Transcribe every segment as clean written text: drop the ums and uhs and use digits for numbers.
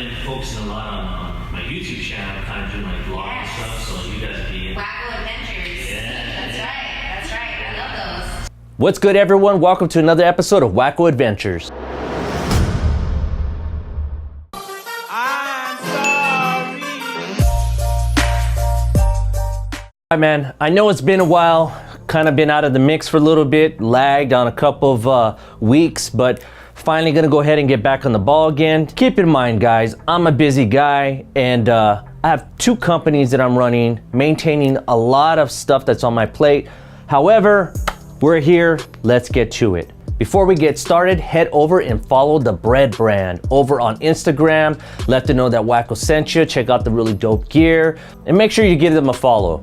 been focusing a lot on my YouTube channel, kind of doing like vlog and stuff, so you guys will be in. Wackoe Adventures. Yeah. That's right. I love those. What's good, everyone? Welcome to another episode of Wackoe Adventures. Hi man, I know it's been a while, kind of been out of the mix for a little bit, lagged on a couple of weeks, but finally gonna go ahead and get back on the ball again. Keep in mind guys, I'm a busy guy and I have two companies that I'm running, maintaining a lot of stuff that's on my plate. However, we're here, let's get to it. Before we get started, head over and follow the Bread brand over on Instagram. Let them know that Wackoe sent you, check out the really dope gear, and make sure you give them a follow.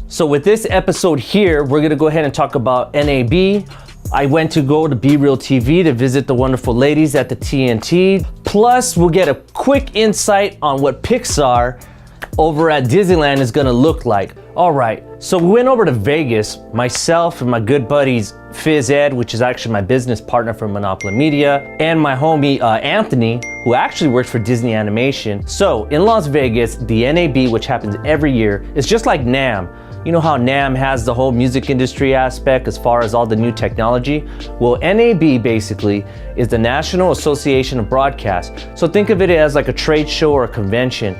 So with this episode here, we're gonna go ahead and talk about NAB. I went to go to Be Real TV to visit the wonderful ladies at the TNT. Plus, we'll get a quick insight on what Pixar over at Disneyland is gonna look like. All right, so we went over to Vegas, myself and my good buddies, Fizz Ed, which is actually my business partner for Monopoly Media, and my homie Anthony, who actually works for Disney Animation. So in Las Vegas, the NAB, which happens every year, is just like NAM. You know how NAM has the whole music industry aspect as far as all the new technology? Well, NAB basically is the National Association of Broadcast. So think of it as like a trade show or a convention.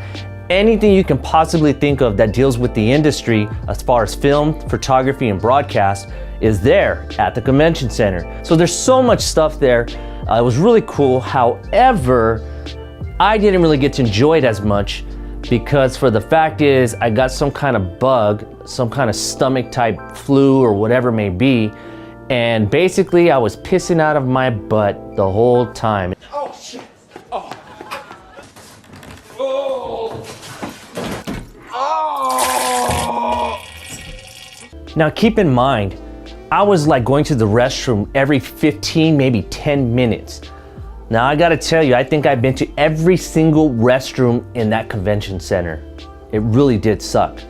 Anything you can possibly think of that deals with the industry as far as film, photography, and broadcast is there at the convention center. So there's so much stuff there. It was really cool. However, I didn't really get to enjoy it as much because for the fact is I got some kind of bug, some kind of stomach type flu or whatever it may be. And basically I was pissing out of my butt the whole time. Oh shit. Oh. Oh. Oh. Now keep in mind, I was like going to the restroom every 15, maybe 10 minutes. Now I gotta tell you, I think I've been to every single restroom in that convention center. It really did suck.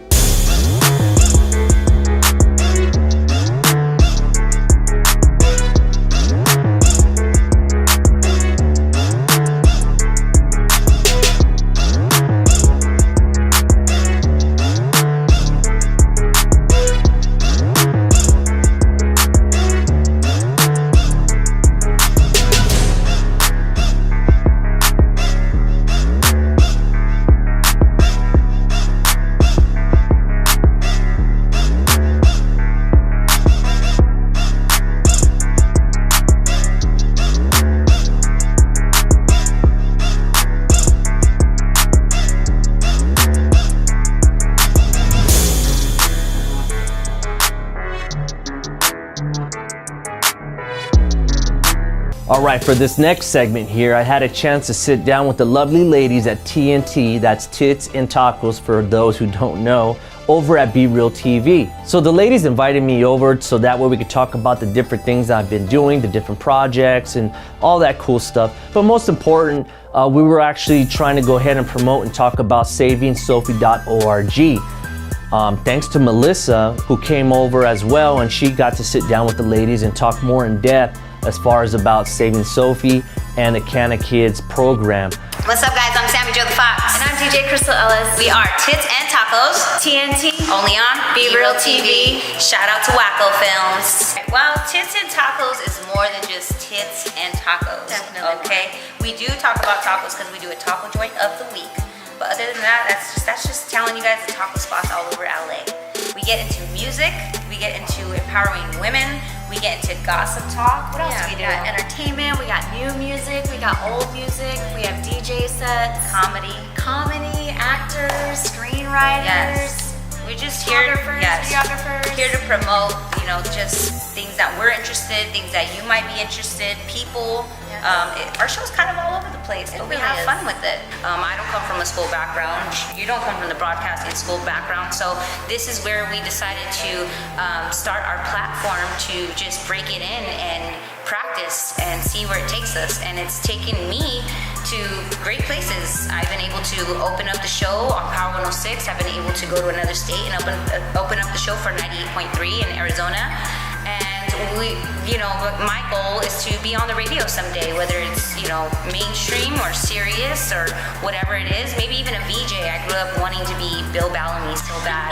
All right, for this next segment here, I had a chance to sit down with the lovely ladies at TNT, that's Tits and Tacos for those who don't know, over at Be Real TV. So the ladies invited me over so that way we could talk about the different things I've been doing, the different projects and all that cool stuff. But most important, we were actually trying to go ahead and promote and talk about savingsophie.org. Thanks to Melissa, who came over as well, and she got to sit down with the ladies and talk more in depth as far as about Saving Sophie and the Canna Kids program. What's up guys, I'm Sammy the Fox. And I'm DJ Crystal Ellis. We are Tits and Tacos. TNT. Only on Be Real TV. Shout out to Wackoe Films. Well, Tits and Tacos is more than just tits and tacos. Definitely. Okay? We do talk about tacos because we do a taco joint of the week. But other than that, that's just telling you guys the taco spots all over LA. We get into music, we get into empowering women, we get into gossip talk. What else do we do? We got entertainment, we got new music, we got old music, we have DJ sets, Comedy, actors, screenwriters. Yes. We're just here, videographers. Here to promote, just things that we're interested, things that you might be interested, people. Our show's kind of all over the place, but we have fun with it. I don't come from a school background. You don't come from the broadcasting school background, so this is where we decided to start our platform to just break it in and practice and see where it takes us. And it's taken me to great places. I've been able to open up the show on Power 106. I've been able to go to another state and open up the show for 98.3 in Arizona. And but my goal is to be on the radio someday, whether it's, mainstream or serious or whatever it is. Maybe even a VJ. I grew up wanting to be Bill Bellamy so bad.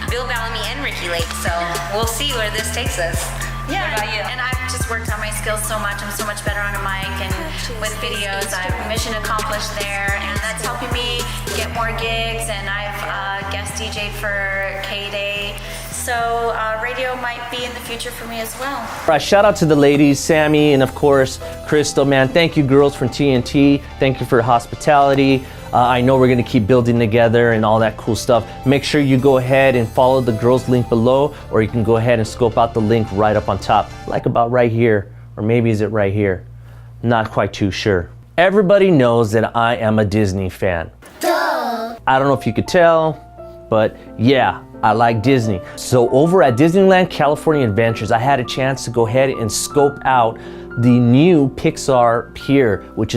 Bill Bellamy and Ricky Lake, so we'll see where this takes us. Yeah, What about you? and I've just worked on my skills so much. I'm so much better on a mic and with videos. I'm mission accomplished there, and that's helping me get more gigs. And I've guest DJ'd for K-Day, so radio might be in the future for me as well. All right, shout out to the ladies, Sammy, and of course, Crystal, man. Thank you, girls from TNT. Thank you for hospitality. I know we're gonna keep building together and all that cool stuff. Make sure you go ahead and follow the girls link below, or you can go ahead and scope out the link right up on top, like about right here, or maybe is it right here? Not quite too sure. Everybody knows that I am a Disney fan. Duh. I don't know if you could tell, but yeah, I like Disney. So over at Disneyland California Adventures, I had a chance to go ahead and scope out the new Pixar Pier, which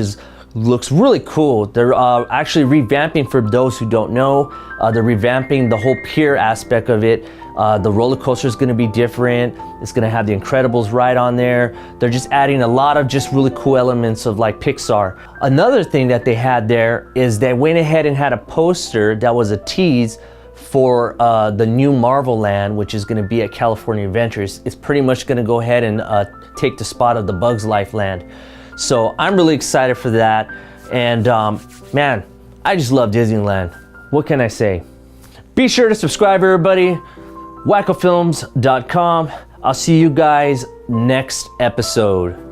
looks really cool. They're actually revamping, for those who don't know, they're revamping the whole pier aspect of it. The roller coaster is going to be different. It's going to have the Incredibles ride on there. They're just adding a lot of just really cool elements of like Pixar. Another thing that they had there is they went ahead and had a poster that was a tease for the new Marvel Land, which is going to be at California Adventures. It's pretty much going to go ahead and take the spot of the Bugs Life Land. So I'm really excited for that. And man, I just love Disneyland. What can I say? Be sure to subscribe, everybody. WackoeFilms.com. I'll see you guys next episode.